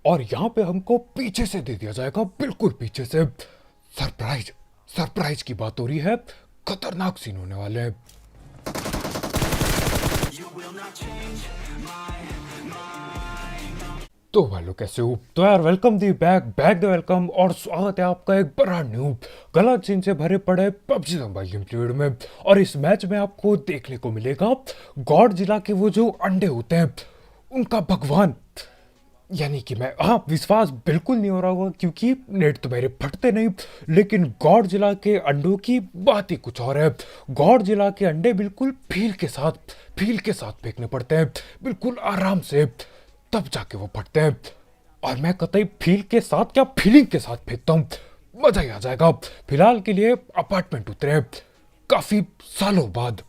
और यहाँ पे हमको पीछे से दे दिया जाएगा, बिल्कुल पीछे से। सरप्राइज, सरप्राइज की बात हो रही है, खतरनाक सीन होने वाले हैं। तो भाई लोग कैसे हो? तो यार welcome the back, back the welcome, और स्वागत है आपका एक बड़ा न्यू गलत सीन से भरे पड़े पबजी मोबाइल गेम प्ले में। और इस मैच में आपको देखने को मिलेगा गॉडजिला के वो जो अंडे होते हैं उनका भगवान, यानी कि मैं, हाँ, विश्वास बिल्कुल नहीं हो रहा होगा क्योंकि नेट तो मेरे फटते नहीं, लेकिन गॉडजिला के अंडों की बात ही कुछ और है। गॉडजिला के अंडे बिल्कुल फील के साथ फेंकने पड़ते हैं, बिल्कुल आराम से, तब जाके वो फटते हैं। और मैं कतई फील के साथ क्या, फीलिंग के साथ फेंकता हूँ, मजा ही आ जाएगा। फिलहाल के लिए अपार्टमेंट उतरे हैं काफी सालों बाद।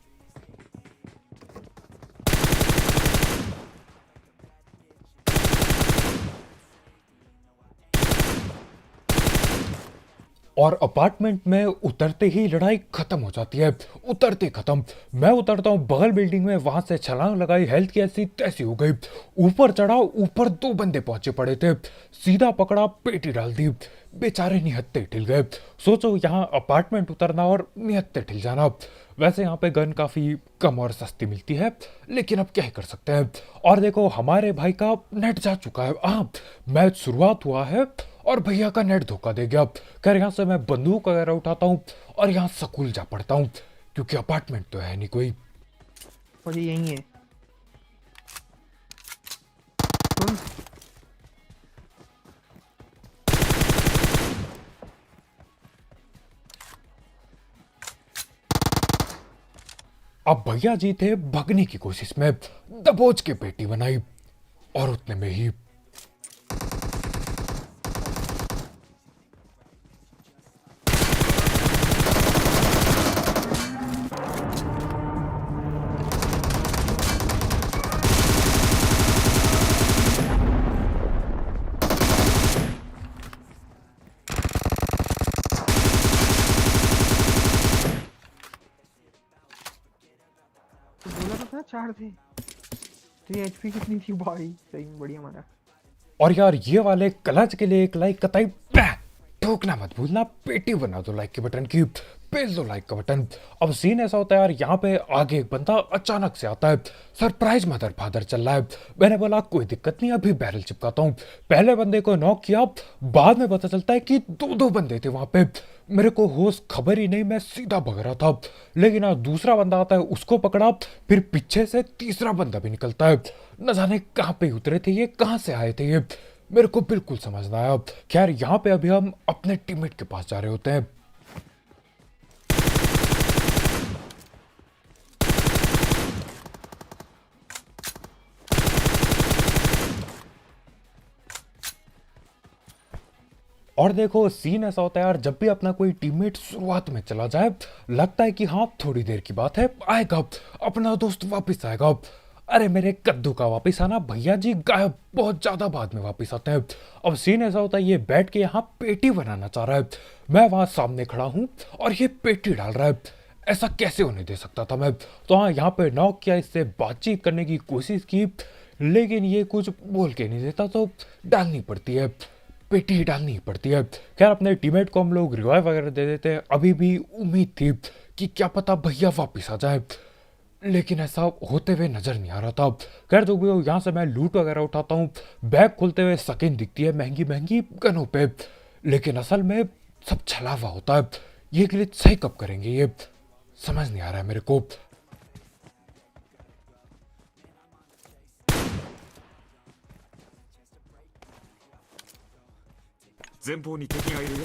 और अपार्टमेंट में उतरते ही लड़ाई खत्म हो जाती है, उतरते खत्म। मैं उतरता हूँ बगल बिल्डिंग में, वहां से छलांग लगाई, हेल्थ की ऐसी तैसी हो गई। ऊपर चढ़ा, ऊपर दो बंदे पहुंचे पड़े थे, सीधा पकड़ा, पेटी डाल दी, बेचारे निहत्ते ठिल गए। सोचो यहाँ अपार्टमेंट उतरना और निहत्ते ठिल जाना। वैसे यहाँ पे गन काफी कम और सस्ती मिलती है, लेकिन अब क्या ही कर सकते हैं। और देखो हमारे भाई का नेट जा चुका है, हाँ, मैच शुरुआत हुआ है और भैया का नेट धोखा दे गया। खैर यहाँ से मैं बंदूक वगैरह उठाता हूँ और यहाँ स्कूल जा पड़ता हूँ, क्योंकि अपार्टमेंट तो है नहीं कोई। और ये यही है। सुन, अब भैया जी थे भगने की कोशिश में, दबोच के पेटी बनाई और उतने में ही तो बोला तो था चार थे। तेरी एचपी कितनी थी भाई? सही में बढ़िया मारा। और यार ये वाले क्लच के लिए एक लाइक कतई ठोकना मत भूलना, पेटी बना दो लाइक के बटन की, पेल दो लाइक का बटन। अब सीन ऐसा होता है यार, यहाँ पे आगे एक बंदा अचानक से आता है, सरप्राइज मदर फादर चल रहा है। मैंने बोला कोई दिक्कत नहीं, अभी बैरल चिपकाता हूँ। पहले बंदे को नॉक किया, बाद में पता चलता है कि दो दो बंदे थे वहां पे। मेरे को होश खबर ही नहीं, मैं सीधा भग रहा था। लेकिन यार दूसरा बंदा आता है, उसको पकड़ा, फिर पीछे से तीसरा बंदा भी निकलता है। न जाने कहाँ पे उतरे थे ये, कहाँ से आए थे ये, मेरे को बिल्कुल समझ ना आया। खैर यहाँ पे अभी हम अपने टीममेट के पास जा रहे होते हैं। और देखो सीन ऐसा होता है यार, जब भी अपना कोई टीममेट शुरुआत में चला जाए, लगता है कि हाँ थोड़ी देर की बात है, आएगा अपना दोस्त, वापस आएगा। अरे मेरे कद्दू का वापस आना, भैया जी गायब, बहुत ज्यादा बाद में वापस आते हैं। अब सीन ऐसा होता है, ये बैठ के यहाँ पेटी बनाना चाह रहा है, मैं वहां सामने खड़ा हूँ और ये पेटी डाल रहा है। ऐसा कैसे होने दे सकता था मैं? तो हाँ, यहाँ पे नॉक किया, इससे बातचीत करने की कोशिश की, लेकिन ये कुछ बोल के नहीं देता, तो डालनी पड़ती है, पेटी ही डालनी पड़ती है। खैर अपने टीममेट को हम लोग रिवाइव वगैरह दे देते हैं। अभी भी उम्मीद थी कि क्या पता भैया वापस आ जाए, लेकिन ऐसा होते हुए नजर नहीं आ रहा था। खैर जो भी हो, यहाँ से मैं लूट वगैरह उठाता हूँ, बैग खोलते हुए स्किन दिखती है महंगी महंगी गनों पे, लेकिन असल में सब छलावा होता है। ये ग्लिच सही कब करेंगे ये समझ नहीं आ रहा है मेरे को। 前方に敵がいるよ。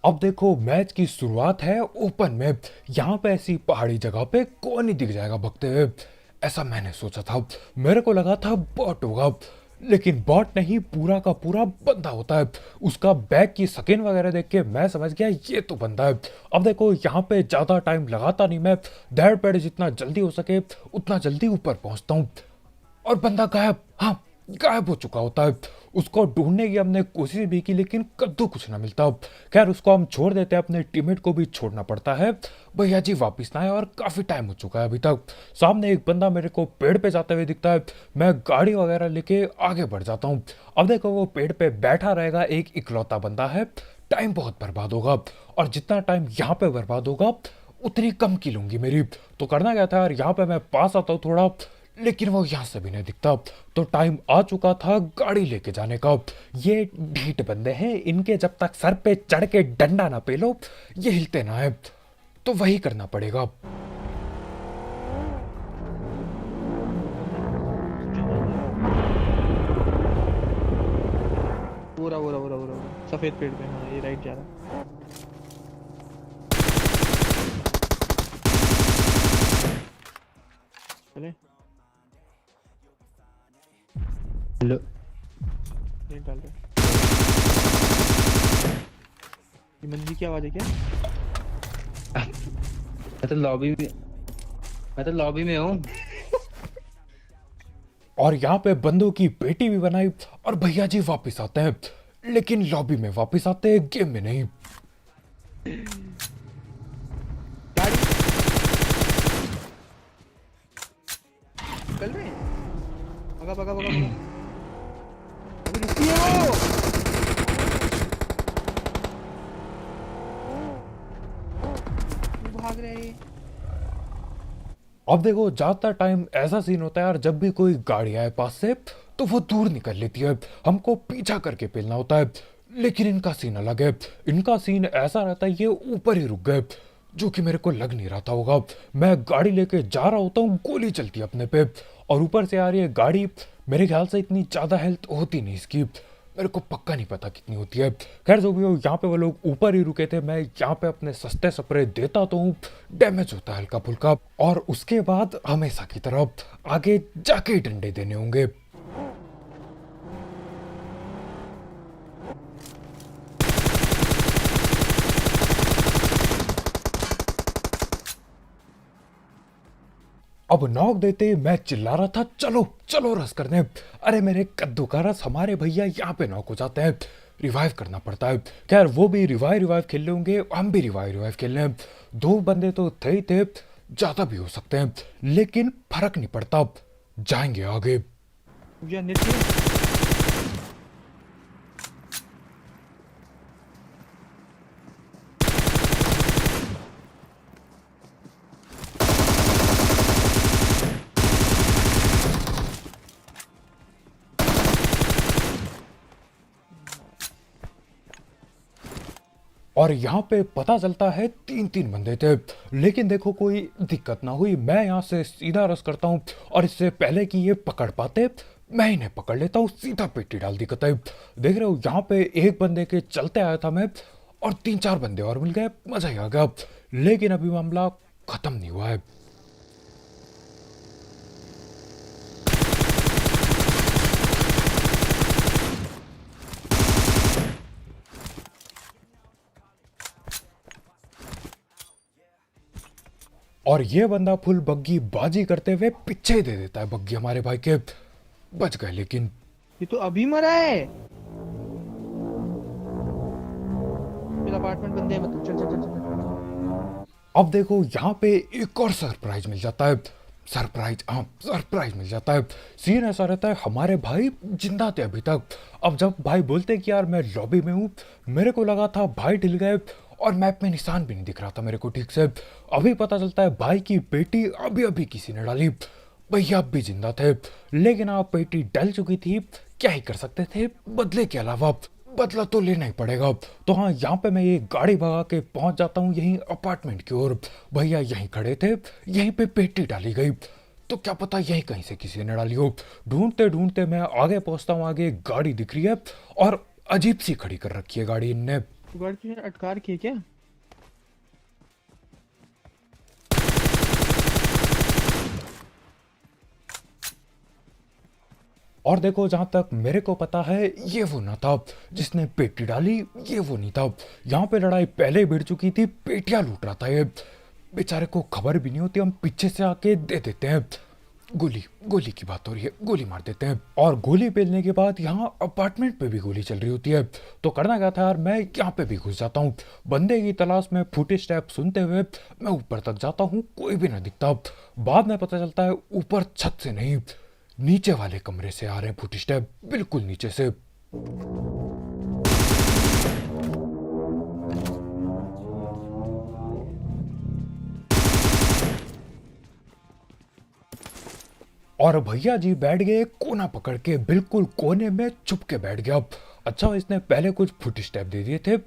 अब देखो मैच की शुरुआत है ओपन में, यहाँ पे ऐसी पहाड़ी जगह पे कौन ही दिख जाएगा भगते हुए, ऐसा मैंने सोचा था। मेरे को लगा था बॉट होगा, लेकिन बॉट नहीं, पूरा का पूरा बंदा होता है। उसका बैग की स्किन वगैरह देख के मैं समझ गया ये तो बंदा है। अब देखो यहाँ पे ज्यादा टाइम लगाता नहीं मैं, दैड पैड जितना जल्दी हो सके उतना जल्दी ऊपर पहुंचता हूँ, और बंदा गायब, हाँ गायब हो चुका होता है। उसको ढूंढने की हमने कोशिश भी की लेकिन कद्दू कुछ ना मिलता। खैर उसको हम छोड़ देते हैं, अपने टीममेट को भी छोड़ना पड़ता है। भैया जी वापस ना आए और काफी टाइम हो चुका है अभी तक। सामने एक बंदा मेरे को पेड़ पे जाते हुए दिखता है। मैं गाड़ी वगैरह लेके आगे बढ़ जाता हूँ। अब देखो वो पेड़ पे बैठा रहेगा, एक इकलौता बंदा है। टाइम बहुत बर्बाद होगा और जितना टाइम यहाँ पे बर्बाद होगा उतनी कम की लूंगी मेरी। तो करना क्या था यार, यहाँ पे मैं पास आता हूँ थोड़ा, लेकिन वो यहाँ से भी नहीं दिखता। तो टाइम आ चुका था गाड़ी लेके जाने का। ये ढीठ बंदे हैं, इनके जब तक सर पे चढ़ के डंडा ना पेलो ये हिलते ना है, तो वही करना पड़ेगा। पूरा पूरा पूरा पूरा सफेद पेड़ पे। हाँ ये राइट जा रहा है। चले हेलो। ये डाल दे। ये मंजी की आवाज है क्या? मैं तो लॉबी में हूँ। और यहाँ पे बंदों की पेटी भी बनाई और भैया जी वापस आते हैं, लेकिन लॉबी में वापस आते हैं, गेम में नहीं। गाड़ी चल रहे हैं। भगा भगा भगा भगा। अभी रुकिए वो। क्यों भाग रहे हैं? अब देखो ज्यादातर टाइम ऐसा सीन होता है यार, जब भी कोई गाड़ी आए पास से तो वो दूर निकल लेती है, हमको पीछा करके पेलना होता है। लेकिन इनका सीन अलग है, इनका सीन ऐसा रहता है ये ऊपर ही रुक गए, जो कि मेरे को लग नहीं रहा था होगा। मैं गाड़ी लेके जा रहा होता हूँ, गोली चलती है अपने पे और ऊपर से आ रही है गाड़ी। मेरे ख्याल से इतनी ज्यादा हेल्थ होती नहीं इसकी, मेरे को पक्का नहीं पता कितनी होती है। खैर जो भी हो, यहाँ पे वो लोग ऊपर ही रुके थे, मैं यहाँ पे अपने सस्ते स्प्रे देता तो हूँ, डैमेज होता है हल्का फुल्का, और उसके बाद हमेशा की तरह आगे जाके ही डंडे देने होंगे। अब नॉक देते ही मैं चिल्ला रहा था चलो चलो रस करने। अरे मेरे कद्दू का रस, हमारे भैया यहाँ पे नॉक हो जाते हैं, रिवाइव करना पड़ता है। खैर वो भी रिवाइव खेल रहे होंगे, हम भी रिवाइव खेल रहे हैं। दो बंदे तो थे ही थे, ज्यादा भी हो सकते हैं, लेकिन फर्क नहीं पड़ता, जाएंगे आगे। भैया नेट है? और यहाँ पे पता चलता है तीन तीन बंदे थे, लेकिन देखो कोई दिक्कत ना हुई, मैं यहाँ से सीधा रस करता हूँ और इससे पहले कि ये पकड़ पाते मैं इन्हें पकड़ लेता हूँ, सीधा पेटी डाल दी कतई। देख रहे हो यहाँ पे एक बंदे के चलते आया था मैं और तीन चार बंदे और मिल गए, मजा ही आ गया। लेकिन अभी मामला खत्म नहीं हुआ है। और ये बंदा फुल बग्गी बाजी करते हुए पीछे दे देता है बग्गी हमारे भाई के, बच गए लेकिन। ये तो अभी मरा है। मेरा अपार्टमेंट बंद है, मतलब चल चल चल चल। अब देखो यहाँ पे एक और सरप्राइज मिल जाता है, सरप्राइज मिल जाता है। सीन ऐसा रहता है हमारे भाई जिंदा थे अभी तक। अब जब भाई बोलते कि यार मैं लॉबी में हूँ, मेरे को लगा था भाई ढिल गए और मैप में निशान भी नहीं दिख रहा था मेरे को ठीक से। अभी पता चलता है भाई की पेटी अभी अभी किसी ने डाली, भैया अब भी जिंदा थे, लेकिन आप पेटी डल चुकी थी, क्या ही कर सकते थे बदले के अलावा, बदला तो लेना ही पड़ेगा। तो हाँ यहाँ पे मैं ये गाड़ी भगा के पहुंच जाता हूँ यहीं अपार्टमेंट की ओर। भैया यहीं खड़े थे, यहीं पे पेटी डाली गई, तो क्या पता यहीं कहीं से किसी ने डाली हो। ढूंढते ढूंढते मैं आगे पहुंचता हूँ, आगे एक गाड़ी दिख रही है और अजीब सी खड़ी कर रखी है गाड़ी इनने। गाड़ी की अटकार की है क्या? और देखो जहां तक मेरे को पता है ये वो ना था जिसने पेटी डाली, ये वो नहीं था। यहाँ पे लड़ाई पहले ही भिड़ चुकी थी, पेटियां लूट रहा था ये, बेचारे को खबर भी नहीं होती, हम पीछे से आके दे देते हैं। गोली गोली की बात हो रही है, गोली मार देते हैं। और गोली पेलने के बाद यहाँ अपार्टमेंट पे भी गोली चल रही होती है। तो करना क्या था यार, मैं यहाँ पे भी घुस जाता हूँ। बंदे की तलाश में फुटे स्टेप सुनते हुए मैं ऊपर तक जाता हूँ, कोई भी ना दिखता। बाद में पता चलता है ऊपर छत से नहीं, नीचे वाले कमरे से आ रहे हैं फुटे स्टेप, बिल्कुल नीचे से। और भैया जी बैठ गए कोना पकड़ के, बिल्कुल कोने में छुप के बैठ गया। अच्छा इसने पहले कुछ फुट स्टेप दे दिए थे,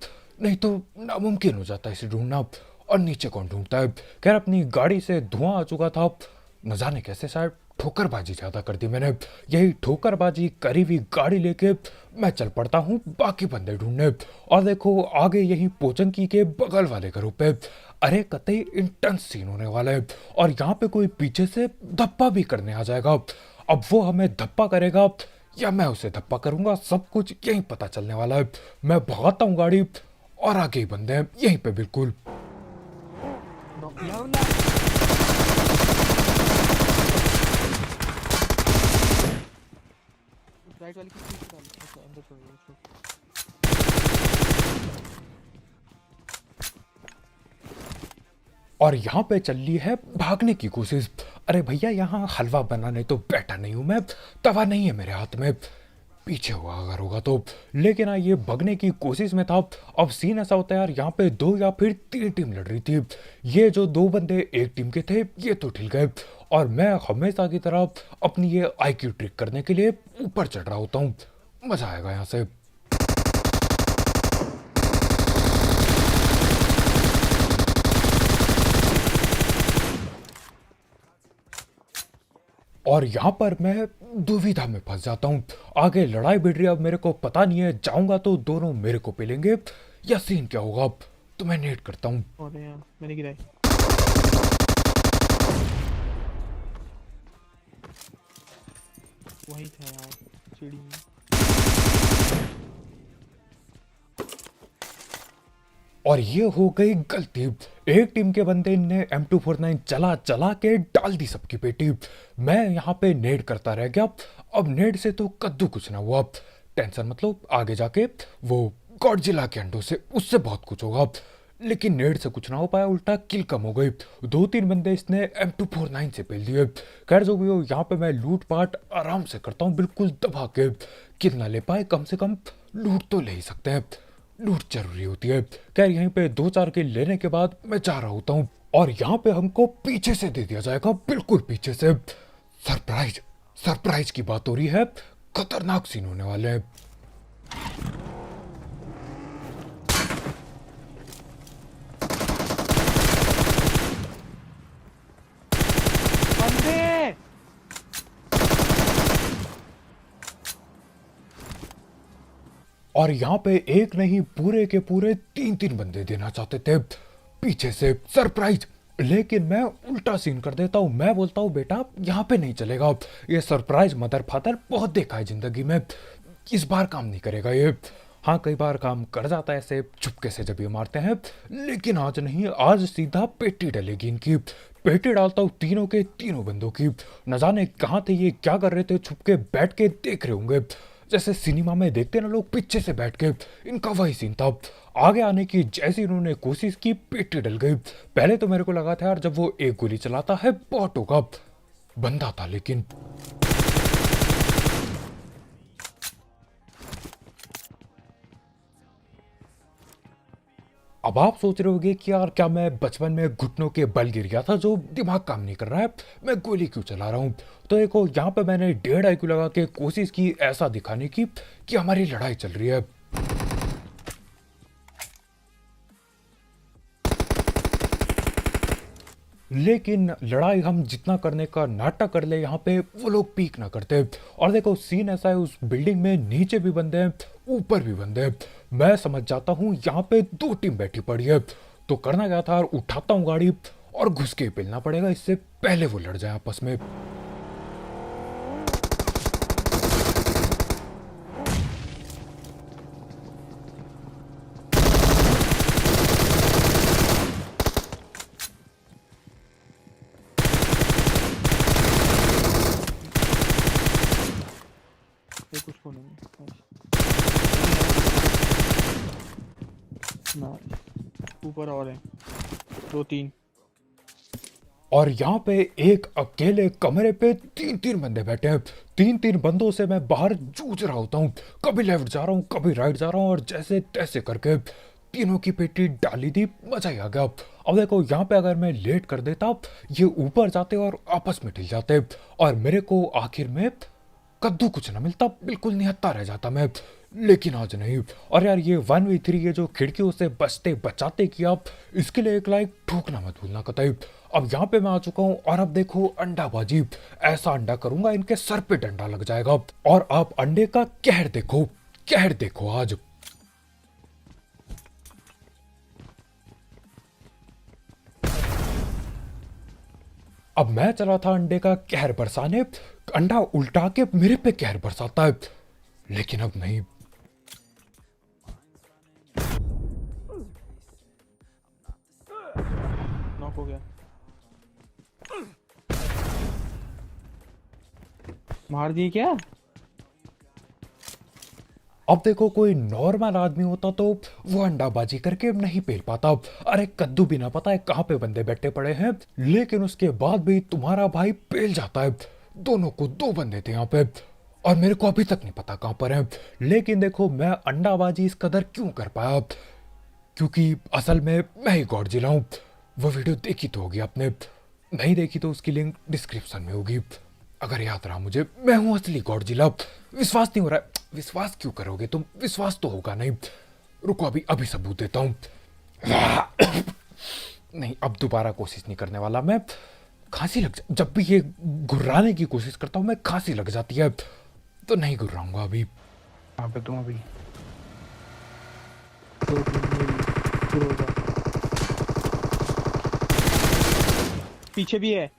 नहीं तो नामुमकिन हो जाता इसे ढूंढना। और नीचे कौन ढूंढता है। खैर अपनी गाड़ी से धुआं आ चुका था, न जाने कैसे शायद ठोकरबाजी ज्यादा कर दी मैंने। यही ठोकरबाजी करी हुई गाड़ी लेके मैं चल पड़ता हूँ बाकी बंदे ढूंढने। और देखो आगे यही पोचंकी के बगल वाले घरों पे अरे कतई इंटेंस सीन होने वाला है। और यहाँ पे कोई पीछे से धप्पा भी करने आ जाएगा। अब वो हमें धप्पा करेगा या मैं उसे धप्पा करूंगा, सब कुछ यहीं पता चलने वाला है। मैं भगाता हूँ गाड़ी और आगे ही बंदे हैं यहीं पे बिल्कुल। राइट वाली की पीछे डाल, अच्छा अंदर छोड़ दो। और यहाँ पे चल रही है भागने की कोशिश। अरे भैया यहाँ हलवा बनाने तो बैठा नहीं हूं मैं, तवा नहीं है मेरे हाथ में, पीछे हुआ अगर होगा तो। लेकिन हाँ ये भगने की कोशिश में था। अब सीन ऐसा होता है यार, यहाँ पे 2 या फिर 3 टीम लड़ रही थी। ये जो 2 बंदे एक टीम के थे ये तो ठीक गए, और मैं हमेशा की तरह अपनी ये IQ ट्रिक करने के लिए ऊपर चढ़ रहा होता हूँ। मजा आएगा यहाँ से। और यहाँ पर मैं दुविधा में फंस जाता हूँ। आगे लड़ाई भिड़ रही है, अब मेरे को पता नहीं है जाऊंगा तो दोनों मेरे को पेलेंगे या सीन क्या होगा। तो मैं नेट करता हूँ। अरे यार मैंने गिराई। वही था यार सीढ़ी में। और ये हो गई गलती। एक टीम के बंदे ने M249 चला चला के डाल दी सबकी पेटी। मैं यहाँ पे नेड करता रह गया। अब नेड से तो कद्दू कुछ ना हुआ, टेंशन मतलब आगे जाके वो गॉडजिला के अंडों से उससे बहुत कुछ होगा। लेकिन नेड से कुछ ना हो पाया, उल्टा किल कम हो गई। 2-3 बंदे इसने M249 से पेल दिए। खैर जो भी हो, यहाँ पे मैं लूट पाट आराम से करता हूँ, बिल्कुल दबा के। किल ना ले पाए कम से कम लूट तो ले ही सकते हैं, लूट जरूरी होती है। खैर यहीं पे 2-4 किल लेने के बाद मैं जा रहा होता हूँ, और यहाँ पे हमको पीछे से दे दिया जाएगा, बिल्कुल पीछे से। सरप्राइज सरप्राइज की बात हो रही है, खतरनाक सीन होने वाले हैं। बंदे और यहाँ पे एक नहीं पूरे के पूरे 3-3 बंदे देना चाहते थे पीछे से सरप्राइज। लेकिन मैं उल्टा सीन कर देता हूँ, मैं बोलता हूँ बेटा यहाँ पे नहीं चलेगा, ये सरप्राइज मदर फादर बहुत देखा है जिंदगी में, इस बार काम नहीं करेगा ये। हाँ कई बार काम कर जाता है ऐसे चुपके से जब ये मारते हैं, लेकिन आज नहीं, आज सीधा पेटी डलेगी इनकी। पेटी डालता हूँ तीनों के तीनों बंदों की। न जाने कहाँ थे ये, क्या कर रहे थे, छुप के बैठ के देख रहे होंगे, जैसे सिनेमा में देखते ना लोग पीछे से बैठ के। इनका वही सीन था। आगे आने की जैसी इन्होंने कोशिश की, पेटी डल गई। पहले तो मेरे को लगा था यार जब वो एक गोली चलाता है बॉट होगा, बंदा था लेकिन। अब आप सोच रहे होंगे कि यार क्या मैं बचपन में घुटनों के बल गिर गया था जो दिमाग काम नहीं कर रहा है, मैं गोली क्यों चला रहा हूँ। तो देखो यहाँ पे मैंने 1.5 IQ लगा के कोशिश की ऐसा दिखाने की कि हमारी लड़ाई चल रही है। लेकिन लड़ाई हम जितना करने का नाटक कर ले यहाँ पे, वो लोग पीक ना करते। और देखो सीन ऐसा है, उस बिल्डिंग में नीचे भी बंदे हैं ऊपर भी बंदे हैं। मैं समझ जाता हूँ यहाँ पे 2 टीम बैठी पड़ी है, तो करना क्या था, उठाता हूँ गाड़ी और घुस के पेलना पड़ेगा, इससे पहले वो लड़ जाए आपस में। एक उसको नहीं। नाइस। ऊपर और है 2-3। और यहाँ पे एक अकेले कमरे पे 3-3 बंदे बैठे हैं। 3-3 बंदों से मैं बाहर जूझ रहा होता हूँ, कभी लेफ्ट जा रहा हूँ, कभी राइट जा रहा हूँ, और जैसे तैसे करके तीनों की पेटी डाली दी। मजा ही आ गया। अब देखो यहाँ पे अगर मैं लेट कर देता, ये ऊपर जाते और आपस में ठिल जाते, और मेरे को आखिर में कद्दू कुछ ना मिलता, बिल्कुल निहत्ता रह जाता मैं। लेकिन आज नहीं। और यार ये 1v3 ये जो खिड़कियों से बचते बचाते कि आप इसके लिए एक लाइक ठोकना मत भूलना कतई। अब यहाँ पे मैं आ चुका हूँ, और अब देखो अंडाबाजी। ऐसा अंडा करूंगा इनके सर पे डंडा लग जाएगा। और आप अंडे का कहर देखो, कहर देखो आज। अब मैं चला था अंडे का कहर बरसाने, अंडा उल्टा के मेरे पे कहर बरसाता है। लेकिन अब नहीं। नॉक हो गया। मार दी क्या? अब देखो कोई नॉर्मल आदमी होता तो वो अंडाबाजी करके नहीं पेल पाता। अरे कद्दू भी ना पता है कहाँ पे बंदे बैठे पड़े हैं, लेकिन उसके बाद भी तुम्हारा भाई पेल जाता है। दोनों को 2 बंदे थे यहाँ पे, और मेरे को अभी तक नहीं पता कहाँ पर है। लेकिन देखो मैं अंडाबाजी इस कदर क्यों कर पाया, क्योंकि असल में मैं ही गॉडजिला हूँ। वो वीडियो देखी तो होगी आपने, नहीं देखी तो उसकी लिंक डिस्क्रिप्शन में होगी। अगर याद रहा मुझे, मैं हूँ असली गॉडजिला। विश्वास नहीं हो रहा है? विश्वास क्यों करोगे तुम? विश्वास तो होगा नहीं। रुको अभी अभी सबूत देता हूँ। नहीं, अब दोबारा कोशिश नहीं करने वाला मैं। खांसी लग जब भी ये घुर्राने की कोशिश करता हूँ मैं, खांसी लग जाती है, तो नहीं घुर्राऊंगा अभी। यहाँ पे तुम अभी 2-3 शुरू हो जाओ। पीछे भी है।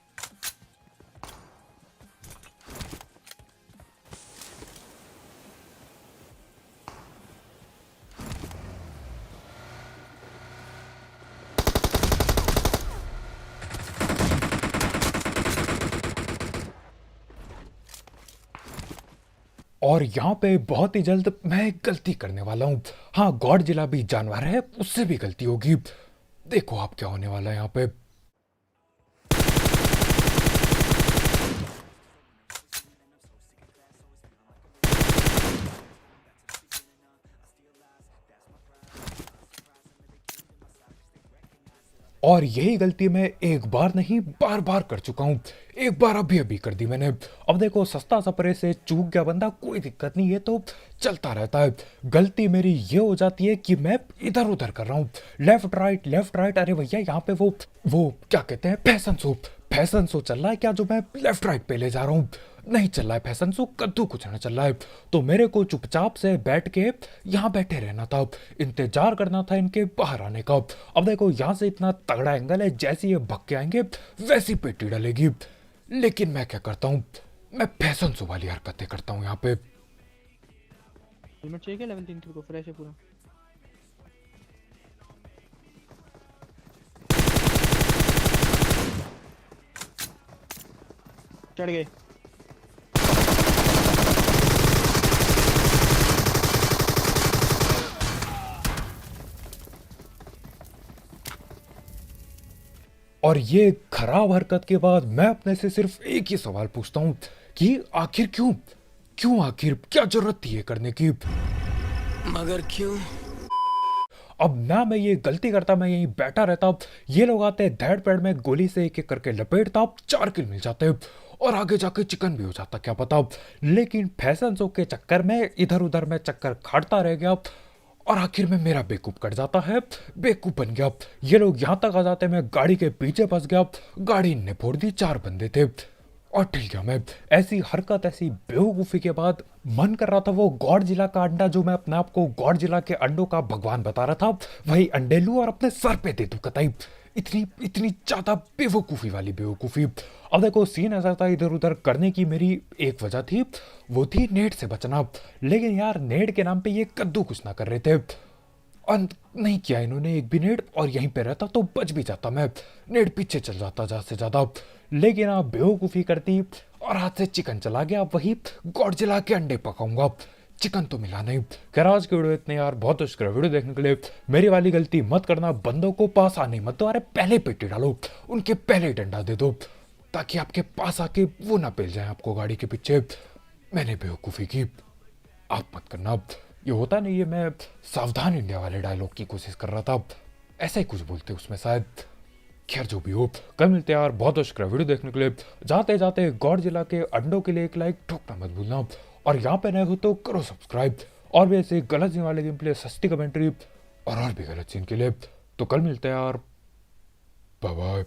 और यहाँ पे बहुत ही जल्द मैं एक गलती करने वाला हूँ। हाँ, गॉडजिला भी जानवर है, उससे भी गलती होगी। देखो आप क्या होने वाला है यहाँ पे। और यही गलती मैं एक बार नहीं बार बार कर चुका हूँ। एक बार अभी अभी कर दी मैंने। अब देखो सस्ता सपरे से चूक गया बंदा, कोई दिक्कत नहीं, ये तो चलता रहता है। गलती मेरी ये हो जाती है कि मैं इधर उधर कर रहा हूँ, लेफ्ट राइट। अरे भैया यहाँ पे वो क्या कहते हैं, फैशन शो चल रहा है क्या, जो मैं लेफ्ट राइट पे ले जा रहा हूँ? नहीं चल रहा है फैशन शो, कद्दू कुछ ना चल रहा है। तो मेरे को चुपचाप से बैठ के यहाँ बैठे रहना था, इंतजार करना था इनके बाहर आने का। अब देखो यहाँ से इतना तगड़ा एंगल है, जैसे ये भग के आएंगे वैसी पेटी डलेगी। लेकिन मैं क्या करता हूँ, मैं फैशन शो वाली हरकतें करता हूँ यहाँ पे। हेलमेट चाहिए क्या? लेवल 3 को फ्रेश है पूरा। चढ़ गए। और ये खराब हरकत के बाद मैं अपने से सिर्फ एक ही सवाल पूछता हूँ कि आखिर क्यों आखिर क्या जरूरत थी ये करने की? मगर क्यों? अब ना मैं ये गलती करता, मैं यहीं बैठा रहता, ये लोग आते धैड़ पैड़ में गोली से एक एक करके लपेटता, 4 किल मिल जाते और आगे जाके चिकन भी हो जाता, क्या पता। लेकिन फैशन शो के चक्कर में इधर उधर में चक्कर काटता रह गया, और आखिर में मेरा बेवकूफ कट जाता है, बेवकूफ बन गया। ये लोग यहाँ तक आ जाते, मैं गाड़ी के पीछे फंस गया, गाड़ी ने फोड़ दी, 4 बंदे थे और ठीक गया मैं। ऐसी हरकत, ऐसी बेवकूफ़ी के बाद मन कर रहा था वो गॉडजिला का अंडा, जो मैं अपने आप को गॉडजिला के अंडों का भगवान बता रहा था, वही अंडे लूं और अपने सर पे दे दूं कतई। इतनी ज्यादा बेवकूफ़ी वाली बेवकूफ़ी। अब देखो सीन ऐसा था, इधर उधर करने की मेरी एक वजह थी, वो थी नेट से बचना। लेकिन यार नेट के नाम पे ये कद्दू कुछ ना कर रहे थे, और नहीं किया इन्होंने एक भी नेट, और यहीं पे रहता तो बच भी जाता मैं, नेट पीछे चल जाता ज़्यादा से ज़्यादा। लेकिन आप बेवकूफ़ी करती और हाथ से चिकन चला गया, वही गॉडजिला के अंडे पकाऊंगा, चिकन तो मिला नहीं। खैर आज की वीडियो इतने यार, बहुत शुक्रिया वीडियो देखने के लिए। मेरी वाली गलती मत करना, बंदों को पास आने मत दो, अरे पहले पेटी डालो, उनके पहले डंडा दे दो, ताकि आपके पास आके वो ना पेल जाए आपको गाड़ी के पीछे। मैंने बेवकूफ़ी की, आप मत करना। ये होता नहीं है, मैं सावधान इंडिया वाले डायलॉग की कोशिश कर रहा था, ऐसा ही कुछ बोलते उसमें शायद। खैर जो भी हो, कल मिलते हैं यार, बहुत शुक्रिया वीडियो देखने के लिए। जाते जाते गॉडजिला के अंडों के लिए एक लाइक ठोकना मत भूलना, और यहाँ पे नए हो तो करो सब्सक्राइब। और भी ऐसे गलत सीन वाले गेम प्ले, सस्ती कमेंट्री और भी गलत सीन के लिए। तो कल मिलते हैं यार, बाय बाय।